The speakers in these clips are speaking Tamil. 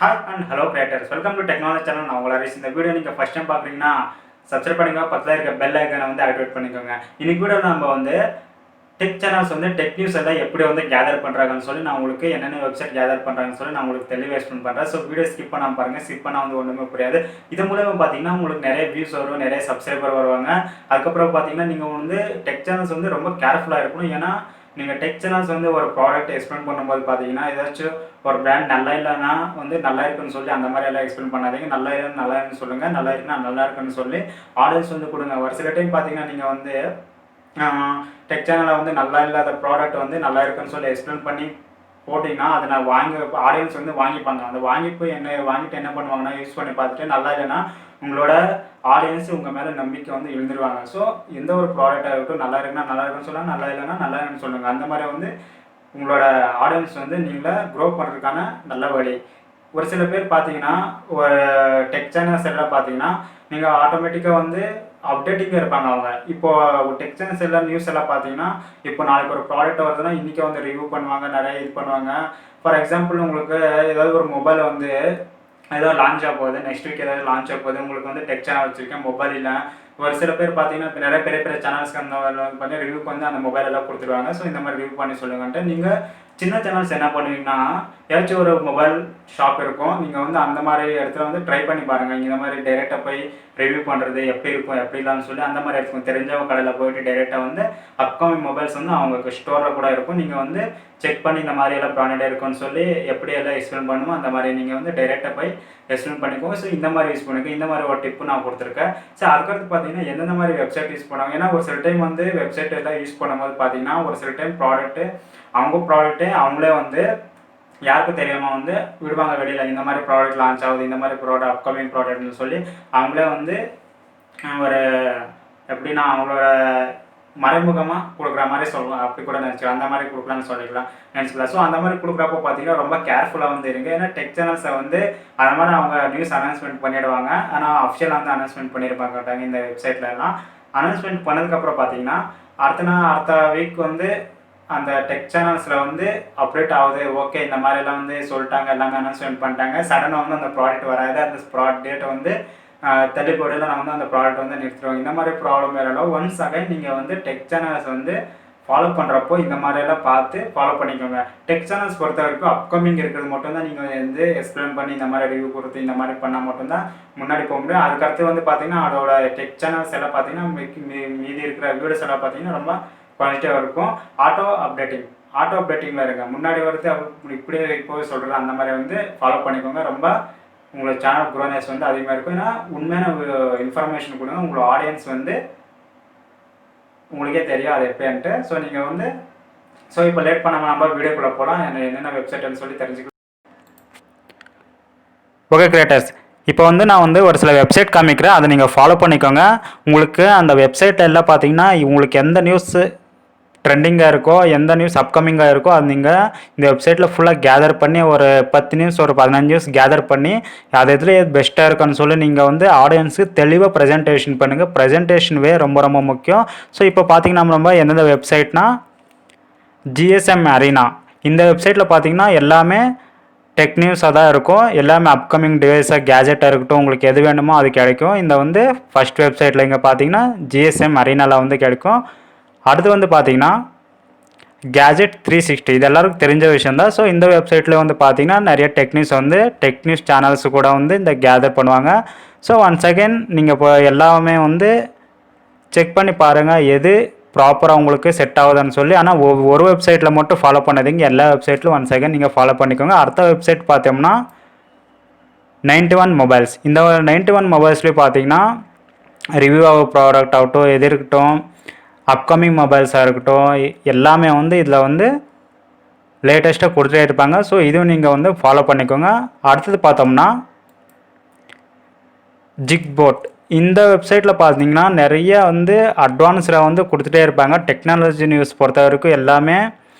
Hi and hello creators, welcome to technology channel. நான் உங்களை இந்த வீடியோ நீங்கள் ஃபஸ்ட் டைம் பார்க்குறீங்கன்னா சப்ஸ்கிரைப் பண்ணிக்கோங்க, பக்கத்தில் இருக்க பெல் ஐக்கனை வந்து ஆக்டிவேட் பண்ணிக்கோங்க. இன்னைக்கு வீடியோ நம்ம வந்து டெக் சேனல்ஸ் வந்து டெக் நியூஸ் எல்லாம் எப்படி வந்து கேதர் பண்ணுறாங்கன்னு சொல்லி நான் உங்களுக்கு என்னென்ன வெப்சைட் கேதர் பண்ணுறாங்கன்னு சொல்லி நான் உங்களுக்கு தெளிவாக எக்ஸ்பிளைன் பண்ணுறேன். ஸோ வீடியோ ஸ்கிப் பண்ணாமல் பாருங்கள். ஸ்கிப் பண்ணால் வந்து ஒன்றுமே புரியாது. இது மூலமாக பார்த்தீங்கன்னா உங்களுக்கு நிறைய வியூஸ் வரும், நிறைய சப்ஸ்கிரைபர் வருவாங்க. அதுக்கப்புறம் பார்த்தீங்கன்னா நீங்கள் வந்து டெக் சேனல்ஸ் வந்து ரொம்ப கேர்ஃபுல்லாக இருக்கணும். ஏன்னா நீங்கள் டெக் சேனல்ஸ் வந்து ஒரு ப்ராடக்ட் எக்ஸ்பிளைன் பண்ணும்போது பார்த்தீங்கன்னா ஏதாச்சும் ஒரு பிராண்ட் நல்லா இல்லைன்னா வந்து நல்லா இருக்குன்னு சொல்லி அந்த மாதிரி எல்லாம் எக்ஸ்பிளைன் பண்ணாதீங்க. நல்லா இல்லைன்னு நல்லா இருக்குன்னு சொல்லுங்கள், நல்லா இருக்குன்னா நல்லா இருக்குன்னு சொல்லி ஆடியன்ஸ் வந்து கொடுங்க. ஒரு சில டைம் பார்த்தீங்கன்னா நீங்கள் வந்து டெக் சேனலில் வந்து நல்லா இல்லாத ப்ராடக்ட் வந்து நல்லா இருக்குன்னு சொல்லி எக்ஸ்பிளைன் பண்ணி போட்டிங்கன்னா அதை நான் ஆடியன்ஸ் வந்து வாங்கிப்பாங்க. அந்த வாங்கிட்டு என்ன பண்ணுவாங்கன்னா யூஸ் பண்ணி பார்த்துட்டு நல்லா இல்லைன்னா உங்களோட ஆடியன்ஸ் உங்கள் மேலே நம்பிக்கை வந்து எழுந்துருவாங்க. ஸோ எந்த ஒரு ப்ராடக்டாக இருக்கட்டும் நல்லா இருக்குன்னா நல்லா இருக்குன்னு சொல்லுங்கள், நல்லா இல்லைன்னா நல்லா இல்லைன்னு சொல்லுங்கள். அந்த மாதிரி வந்து உங்களோட ஆடியன்ஸ் வந்து நீங்களே க்ரோ பண்ணுறதுக்கான நல்ல வழி. ஒரு சில பேர் பார்த்தீங்கன்னா ஒரு டெக் சேனல்ஸ் எல்லாம் பார்த்தீங்கன்னா நீங்கள் ஆட்டோமேட்டிக்காக வந்து அப்டேட்டிங்காக இருப்பாங்க. அவங்க இப்போது டெக் சேனல்ஸ் எல்லாம் நியூஸ் எல்லாம் பார்த்தீங்கன்னா இப்போ நாளைக்கு ஒரு ப்ராடக்ட் வருதுன்னா இன்றைக்கி வந்து ரிவ்யூ பண்ணுவாங்க, நிறைய இது பண்ணுவாங்க. ஃபார் எக்ஸாம்பிள் உங்களுக்கு ஏதாவது ஒரு மொபைல் வந்து ஏதாவது லான்ச் ஆக போகுது, நெக்ஸ்ட் வீக் ஏதாவது லான்ச் ஆக போகுது, உங்களுக்கு வந்து டெக் சேனல் வச்சுருக்கேன் மொபைல் இல்லை. ஒரு சில பேர் பார்த்தீங்கன்னா இப்போ நிறைய பெரிய பெரிய சேனல்ஸ்க்கு அந்த பண்ணி ரிவ்யூக்கு வந்து அந்த மொபைல் எல்லாம் கொடுத்துருவாங்க. ஸோ இந்த மாதிரி ரிவ்யூ பண்ணி சொல்லுங்கன்ட்டு நீங்கள் சின்ன சேனல்ஸ் என்ன பண்ணுவீங்கன்னா ஏதாச்சும் ஒரு மொபைல் ஷாப் இருக்கும், நீங்கள் வந்து அந்த மாதிரி இடத்துல வந்து ட்ரை பண்ணி பாருங்கள். இந்த மாதிரி டைரெக்டாக போய் ரிவ்யூ பண்ணுறது எப்படி இருக்கும் எப்படி இல்லைன்னு சொல்லி அந்த மாதிரி இருக்கும். தெரிஞ்சவங்க கடையில் போயிட்டு டைரெக்டாக வந்து அப்கமிங் மொபைல்ஸ் வந்து அவங்களுக்கு ஸ்டோரில் கூட இருக்கும். நீங்கள் வந்து செக் பண்ணி இந்த மாதிரி எல்லாம் ப்ராண்டடாக இருக்குன்னு சொல்லி எப்படி எல்லாம் எக்ஸ்பிளைன் பண்ணுமோ அந்த மாதிரி நீங்கள் வந்து டைரெக்டாக போய் எக்ஸ்பிளைன் பண்ணிக்கோங்க. ஸோ இந்த மாதிரி யூஸ் பண்ணிக்கோ. இந்த மாதிரி ஒரு டிப்பு நான் கொடுத்துருக்கேன். ஸோ அதுக்கடுத்து பார்த்தீங்கன்னா எந்தெந்த மாதிரி வெப்சைட் யூஸ் பண்ணுவாங்க. ஏன்னா ஒரு சில டைம் வந்து வெப்சைட் எல்லாம் யூஸ் பண்ணும்போது பார்த்தீங்கன்னா ஒரு சில டைம் அவங்க ப்ராடக்ட்டே அவங்களே வந்து யாருக்கும் தெரியாமல் வந்து விடுவாங்க வெளியில். இந்த மாதிரி ப்ராடக்ட் லான்ச் ஆகுது, இந்த மாதிரி ப்ராடக்ட் அப்கமிங் ப்ராடக்ட்னு சொல்லி அவங்களே வந்து ஒரு எப்படின்னா அவங்களோட மறைமுகமாக கொடுக்குற மாதிரி சொல்லலாம், அப்படி கூட நினச்சிக்கலாம். அந்த மாதிரி கொடுக்கலான்னு நினச்சிக்கலாம். ஸோ அந்த மாதிரி கொடுக்குறப்போ பார்த்தீங்கன்னா ரொம்ப கேர்ஃபுல்லாக வந்து இருங்க. ஏன்னா டெக் சேனல்ஸை வந்து அது மாதிரி அவங்க நியூஸ் அனௌன்ஸ்மெண்ட் பண்ணிவிடுவாங்க. ஆனால் அஃபிஷியலாக வந்து அனௌன்ஸ்மெண்ட் பண்ணியிருப்பாங்க இந்த வெப்சைட்லலாம். அனௌன்ஸ்மெண்ட் பண்ணதுக்கப்புறம் பார்த்தீங்கன்னா அடுத்த வீக் வந்து அந்த டெக் சேனல்ஸில் வந்து அப்டேட் ஆகுது, ஓகே இந்த மாதிரிலாம் வந்து சொல்லிட்டாங்க, எல்லாமே அனௌன்ஸ்மெண்ட் பண்ணிட்டாங்க. சடனாக வந்து அந்த ப்ராடக்ட் வராது, அந்த டேட்டை வந்து தள்ளிப்போடையில் நான் வந்து அந்த ப்ராடக்ட் வந்து நிறுத்துருவோம். இந்த மாதிரி ப்ராப்ளம் வரலாம். ஒன்ஸ் அகைன் நீங்கள் வந்து டெக் சேனல்ஸ் வந்து ஃபாலோ பண்ணுறப்போ இந்த மாதிரியெல்லாம் பார்த்து ஃபாலோ பண்ணிக்கோங்க. டெக் சேனல்ஸ் பொறுத்த வரைக்கும் அப்கமிங் இருக்கிறது மட்டும்தான் நீங்கள் வந்து எக்ஸ்பிளைன் பண்ணி இந்த மாதிரி ரிவ்யூ கொடுத்து இந்த மாதிரி பண்ணால் மட்டும்தான் முன்னாடி போக முடியும். அதுக்கடுத்து வந்து பார்த்தீங்கன்னா அதோட டெக் சேனல்ஸ் எல்லாம் பார்த்தீங்கன்னா மீதி இருக்கிற வீடியோஸ் எல்லாம் பார்த்தீங்கன்னா ரொம்ப குவாலிட்டியாக இருக்கும். ஆட்டோ அப்டேட்டிங்கில் இருங்க. முன்னாடி வருது இப்படியே இப்போவே சொல்கிறது அந்த மாதிரி வந்து ஃபாலோ பண்ணிக்கோங்க. ரொம்ப உங்களோட சேனல் க்ரோனஸ் வந்து அதிகமாக இருக்கும். ஏன்னா உண்மையான இன்ஃபர்மேஷன் கொடுங்க. உங்களோட ஆடியன்ஸ் வந்து உங்களுக்கே தெரியும் அது எப்போன்ட்டு. ஸோ நீங்கள் வந்து இப்போ லேட் பண்ணாமல் நம்ம வீடியோக்குள்ளே போகலாம். என்னென்ன வெப்சைட்னு சொல்லி தெரிஞ்சுக்கலாம். ஓகே கிரியேட்டர்ஸ், இப்போ வந்து நான் வந்து ஒரு சில வெப்சைட் காமிக்கிறேன், அதை நீங்கள் ஃபாலோ பண்ணிக்கோங்க. உங்களுக்கு அந்த வெப்சைட்டில் எல்லாம் பார்த்தீங்கன்னா உங்களுக்கு எந்த நியூஸு ட்ரெண்டிங்காக இருக்கோ, எந்த நியூஸ் அப்கமிங்காக இருக்கோ அது நீங்கள் இந்த வெப்சைட்டில் ஃபுல்லாக கேதர் பண்ணி ஒரு 10 நியூஸ் ஒரு 15 நியூஸ் கேதர் பண்ணி அது எதில் பெஸ்ட்டாக இருக்குன்னு சொல்லி நீங்கள் வந்து ஆடியன்ஸுக்கு தெளிவாக ப்ரெசென்டேஷன் பண்ணுங்கள். ப்ரெசென்டேஷன்வே ரொம்ப ரொம்ப முக்கியம். ஸோ இப்போ பார்த்தீங்கன்னா நம்ம எந்தெந்த வெப்சைட்னா GSM Arena இந்த வெப்சைட்டில் பார்த்தீங்கன்னா எல்லாமே டெக் நியூஸாக தான் இருக்கும். எல்லாமே அப்கமிங் டிவைஸாக கேஜெட்டாக இருக்கட்டும், உங்களுக்கு எது வேணுமோ அது கிடைக்கும். இந்த வந்து ஃபஸ்ட் வெப்சைட்டில் இங்கே பார்த்தீங்கன்னா GSM Arenaவில் வந்து கிடைக்கும். அடுத்து வந்து பார்த்தீங்கன்னா கேஜெட் 360 இது எல்லாருக்கும் தெரிஞ்ச விஷயம் தான். ஸோ இந்த வெப்சைட்டில் வந்து பார்த்தீங்கன்னா நிறைய டெக் நியூஸ் சேனல்ஸ் கூட வந்து இந்த கேதர் பண்ணுவாங்க. ஸோ ஒன்ஸ் அகெயின் நீங்கள் இப்போ எல்லாமே வந்து செக் பண்ணி பாருங்கள் எது ப்ராப்பராக உங்களுக்கு செட் ஆகுதுன்னு சொல்லி. ஆனால் ஒரு வெப்சைட்டில் மட்டும் ஃபாலோ பண்ணாதீங்க, எல்லா வெப்சைட்லையும் ஒன்ஸ் அகெயின் நீங்கள் ஃபாலோ பண்ணிக்கோங்க. அடுத்த வெப்சைட் பார்த்தோம்னா 91 மொபைல்ஸ். இந்த 91 மொபைல்ஸ்லேயும் பார்த்தீங்கன்னா ரிவ்யூ ஆக ப்ராடக்ட் ஆகட்டும், எது இருக்கட்டும், அப்கமிங் மொபைல்ஸாக இருக்கட்டும், எல்லாமே வந்து இதில் வந்து லேட்டஸ்ட்டாக கொடுத்துட்டே இருப்பாங்க. ஸோ இதுவும் நீங்கள் வந்து ஃபாலோ பண்ணிக்கோங்க. அடுத்தது பார்த்தோம்னா ஜிக்போட். இந்த வெப்சைட்டில் பார்த்தீங்கன்னா நிறைய வந்து அட்வான்ஸ்டாக வந்து கொடுத்துட்டே இருப்பாங்க. டெக்னாலஜி நியூஸ் பொறுத்த வரைக்கும் எல்லாமே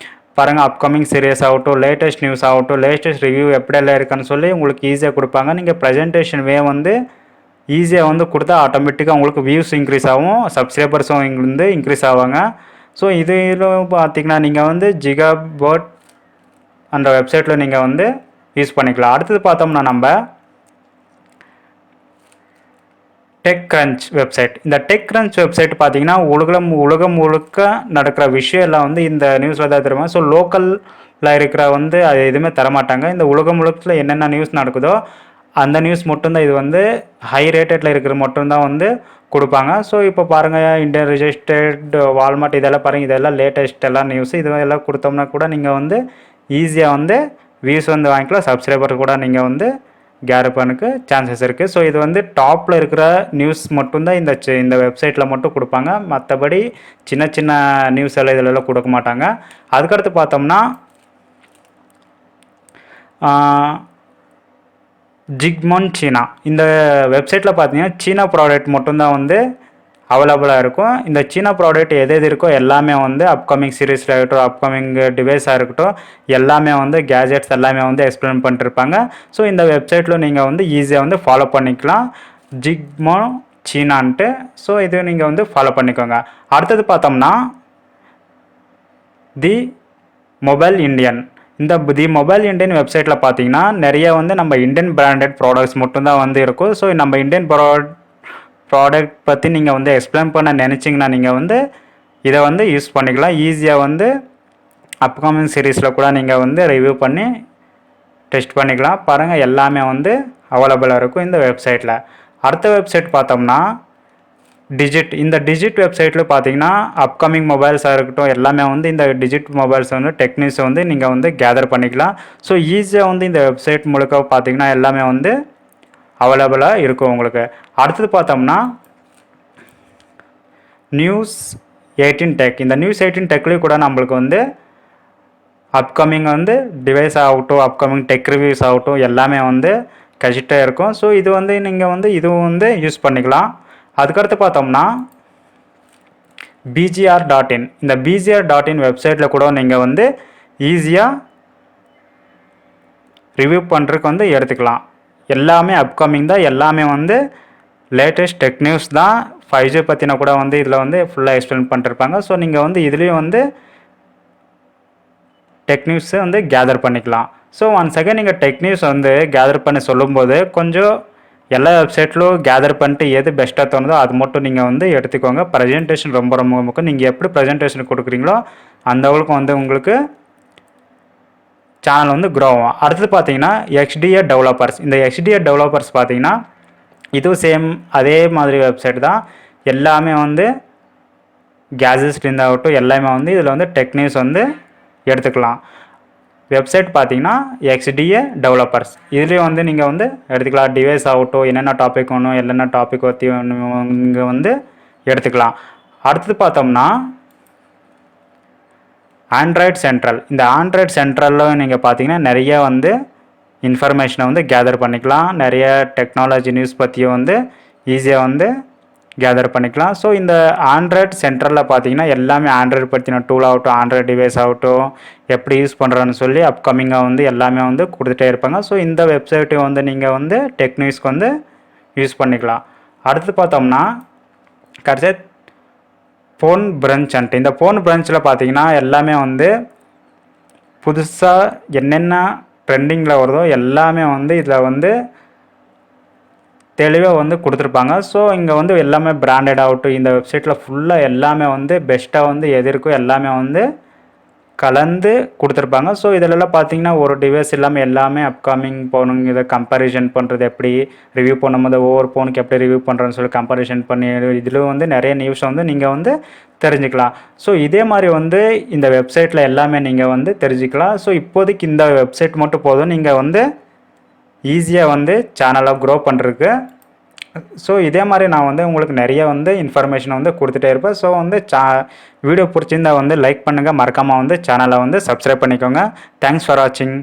பாருங்கள், அப்கமிங் சீரியஸ் ஆகட்டும், லேட்டஸ்ட் நியூஸ் ஆகட்டும், லேட்டஸ்ட் ரிவ்யூ எப்படியெல்லாம் இருக்குன்னு சொல்லி உங்களுக்கு ஈஸியாக கொடுப்பாங்க. நீங்கள் ப்ரெசன்டேஷன் வந்து ஈஸியாக வந்து கொடுத்தா ஆட்டோமேட்டிக்காக உங்களுக்கு வியூஸ் இன்க்ரீஸ் ஆகும், சப்ஸ்கிரைபர்ஸும் இங்கிருந்து இன்க்ரீஸ் ஆவாங்க. ஸோ இதில் பார்த்திங்கன்னா நீங்கள் வந்து ஜிகாபோட் அந்த வெப்சைட்டில் நீங்கள் வந்து யூஸ் பண்ணிக்கலாம். அடுத்தது பார்த்தோம்னா நம்ம டெக் கிரன்ச் வெப்சைட். இந்த டெக் கிரன்ச் வெப்சைட் பார்த்தீங்கன்னா உலகம் முழுக்க நடக்கிற விஷயம் எல்லாம் வந்து இந்த நியூஸில் தான் தெரியுமா. ஸோ லோக்கலில் இருக்கிற வந்து அது எதுவுமே தரமாட்டாங்க. இந்த உலகம் முழுக்கத்தில் என்னென்ன நியூஸ் நடக்குதோ அந்த நியூஸ் மட்டும்தான் இது வந்து ஹை ரேட்டடில் இருக்கிற மட்டும்தான் வந்து கொடுப்பாங்க. ஸோ இப்போ பாருங்கள், இந்தியன் ரிஜிஸ்டர்ட், வால்மார்ட் இதெல்லாம் பாருங்கள், இதெல்லாம் லேட்டஸ்ட் எல்லாம் நியூஸ். இதெல்லாம் கொடுத்தோம்னா கூட நீங்கள் வந்து ஈஸியாக வந்து வியூஸ் வந்து வாங்கிக்கலாம். சப்ஸ்கிரைபர் கூட நீங்கள் வந்து கேதர் பண்ணக்கு சான்சஸ் இருக்குது. ஸோ இது வந்து டாப்பில் இருக்கிற நியூஸ் மட்டும்தான் இந்த வெப்சைட்டில் மட்டும் கொடுப்பாங்க. மற்றபடி சின்ன சின்ன நியூஸ் எல்லாம் இதிலெல்லாம் கொடுக்க மாட்டாங்க. அதுக்கடுத்து பார்த்தோம்னா ஜிக்மோன் சீனா. இந்த வெப்சைட்டில் பார்த்தீங்கன்னா சீனா ப்ராடக்ட் மட்டும்தான் வந்து அவைலபிளாக இருக்கும். இந்த சீனா ப்ராடக்ட் எது இருக்கோ எல்லாமே வந்து அப்கமிங் சீரீஸில் இருக்கட்டும், அப்கமிங் டிவைஸாக இருக்கட்டும், எல்லாமே வந்து கேஜெட்ஸ் எல்லாமே வந்து எக்ஸ்பிளைன் பண்ணிட்டுருப்பாங்க. ஸோ இந்த வெப்சைட்டில் நீங்கள் வந்து ஈஸியாக வந்து ஃபாலோ பண்ணிக்கலாம், ஜிக்மோ சீனான்ட்டு. ஸோ இது நீங்கள் வந்து ஃபாலோ பண்ணிக்கோங்க. அடுத்தது பார்த்தோம்னா தி மொபைல் இண்டியன். இந்த தி மொபைல் இண்டியன் வெப்சைட்டில் பார்த்தீங்கன்னா நிறைய வந்து நம்ம இந்தியன் பிராண்டட் ப்ராடக்ட்ஸ் மட்டும்தான் வந்து இருக்கும். ஸோ நம்ம இந்தியன் ப்ராடக்ட் பற்றி நீங்கள் வந்து எக்ஸ்பிளைன் பண்ண நினச்சிங்கன்னா நீங்கள் வந்து இதை வந்து யூஸ் பண்ணிக்கலாம். ஈஸியாக வந்து அப்கமிங் சீரீஸில் கூட நீங்கள் வந்து ரிவ்யூ பண்ணி டெஸ்ட் பண்ணிக்கலாம். பாருங்கள், எல்லாமே வந்து அவைலபிளாக இருக்கும் இந்த வெப்சைட்டில். அடுத்த வெப்சைட் பார்த்தோம்னா டிஜிட். இந்த டிஜிட் வெப்சைட்டில் பார்த்தீங்கன்னா அப்கமிங் மொபைல்ஸாக இருக்கட்டும், எல்லாமே வந்து இந்த டிஜிட் மொபைல்ஸ் வந்து டெக்னிக்ஸ் வந்து நீங்கள் வந்து கேதர் பண்ணிக்கலாம். ஸோ ஈஸியாக வந்து இந்த வெப்சைட் முழுக்க பார்த்தீங்கன்னா எல்லாமே வந்து அவைலபிளாக இருக்கும் உங்களுக்கு. அடுத்தது பார்த்தோம்னா நியூஸ் 18 டெக். இந்த நியூஸ் 18 டெக்லேயும் கூட நம்மளுக்கு வந்து அப்கமிங் வந்து டிவைஸ் ஆகட்டும், அப்கமிங் டெக் ரிவ்யூஸ் ஆகட்டும், எல்லாமே வந்து கழிச்சிட்டே இருக்கும். ஸோ இது வந்து நீங்கள் வந்து இதுவும் வந்து யூஸ் பண்ணிக்கலாம். அதுக்கடுத்து பார்த்தோம்னா BGR.in. இந்த BGR.in வெப்சைட்டில் கூட நீங்கள் வந்து ஈஸியாக ரிவ்யூ பண்ணுறதுக்கு வந்து எடுத்துக்கலாம். எல்லாமே அப்கமிங் தான், எல்லாமே வந்து லேட்டஸ்ட் டெக் நியூஸ் தான். 5G பற்றின கூட வந்து இதில் வந்து ஃபுல்லாக எக்ஸ்பிளைன் பண்ணிருப்பாங்க. ஸோ நீங்கள் வந்து இதுலேயும் வந்து டெக் நியூஸை வந்து கேதர் பண்ணிக்கலாம். ஸோ ஒன்ஸ் அகைன் நீங்கள் டெக் நியூஸ் வந்து கேதர் பண்ணி சொல்லும்போது கொஞ்சம் எல்லா வெப்சைட்லும் கேதர் பண்ணிட்டு எது பெஸ்ட்டாக தோணுதோ அது மட்டும் நீங்கள் வந்து எடுத்துக்கோங்க. ப்ரெசென்டேஷன் ரொம்ப ரொம்ப முக்கியம். நீங்கள் எப்படி ப்ரெசென்டேஷன் கொடுக்குறீங்களோ அந்த அளவுக்கு வந்து உங்களுக்கு சேனல் வந்து க்ரோ ஆகும். அடுத்தது பார்த்தீங்கன்னா XDA டெவலப்பர்ஸ். இந்த XDA டெவலப்பர்ஸ் பார்த்தீங்கன்னா இதுவும் சேம் அதே மாதிரி வெப்சைட் தான். எல்லாமே வந்து கேஜெட்ஸ் இருந்தாகட்டும், எல்லாமே வந்து இதில் வந்து டெக் நியூஸ் வந்து எடுத்துக்கலாம். வெப்சைட் பார்த்தீங்கன்னா XDA டெவலப்பர்ஸ். இதுலேயும் வந்து நீங்கள் வந்து எடுத்துக்கலாம். டிவைஸ் ஆகட்டும், என்னென்ன டாபிக் வேணும், என்னென்ன டாபிக் பற்றி இங்கே வந்து எடுத்துக்கலாம். அடுத்தது பார்த்தோம்னா ஆண்ட்ராய்ட் சென்ட்ரல். இந்த ஆண்ட்ராய்ட் சென்ட்ரலில் நீங்கள் பார்த்தீங்கன்னா நிறைய வந்து இன்ஃபர்மேஷனை வந்து கேதர் பண்ணிக்கலாம். நிறைய டெக்னாலஜி நியூஸ் பற்றியும் வந்து ஈஸியாக வந்து கேதர் பண்ணிக்கலாம். ஸோ இந்த ஆண்ட்ராய்ட் சென்ட்ரலில் பார்த்தீங்கன்னா எல்லாமே ஆண்ட்ராய்டு பற்றின டூல் ஆகட்டும், ஆண்ட்ராய்டு டிவைஸ் ஆகட்டும், எப்படி யூஸ் பண்ணுறோன்னு சொல்லி அப்கமிங்காக வந்து எல்லாமே வந்து கொடுத்துட்டே இருப்பாங்க. ஸோ இந்த வெப்சைட்டையும் வந்து நீங்கள் வந்து டெக் நியூஸ்க்கு வந்து யூஸ் பண்ணிக்கலாம். அடுத்து பார்த்தோம்னா கடைசி ஃபோன் பிரான்ச். இந்த ஃபோன் பிரான்ச்சில் பார்த்தீங்கன்னா எல்லாமே வந்து புதுசாக என்னென்ன ட்ரெண்டிங்கில் வருதோ எல்லாமே வந்து இதில் வந்து தெளிவாக வந்து கொடுத்துருப்பாங்க. ஸோ இங்கே வந்து எல்லாமே பிராண்டட் ஆகட்டும், இந்த வெப்சைட்டில் ஃபுல்லாக எல்லாமே வந்து பெஸ்ட்டாக வந்து எது இருக்கோ எல்லாமே வந்து கலந்து கொடுத்துருப்பாங்க. ஸோ இதிலெல்லாம் பார்த்தீங்கன்னா ஒரு டிவைஸ் இல்லாமல் எல்லாமே அப்கமிங் ஃபோனுங்க இதை கம்பேரிஷன் பண்ணுறது, எப்படி ரிவ்யூ பண்ணும்போது ஒவ்வொரு ஃபோனுக்கு எப்படி ரிவ்யூ பண்ணுறோன்னு சொல்லி கம்பேரிஷன் பண்ணி இதில் வந்து நிறைய நியூஸ் வந்து நீங்கள் வந்து தெரிஞ்சுக்கலாம். ஸோ இதே மாதிரி வந்து இந்த வெப்சைட்டில் எல்லாமே நீங்கள் வந்து தெரிஞ்சுக்கலாம். ஸோ இப்போதைக்கு இந்த வெப்சைட் மட்டும் போதும் நீங்கள் வந்து ஈஸியாக வந்து சேனலை க்ரோ பண்ணுறதுக்கு. ஸோ இதே மாதிரி நான் வந்து உங்களுக்கு நிறைய வந்து இன்ஃபர்மேஷனை வந்து கொடுத்துட்டே இருப்பேன். ஸோ வந்து வீடியோ பிடிச்சிருந்தா வந்து லைக் பண்ணுங்கள், மறக்காமல் வந்து சேனலை வந்து சப்ஸ்கிரைப் பண்ணிக்கோங்க. தேங்க்ஸ் ஃபார் வாட்சிங்.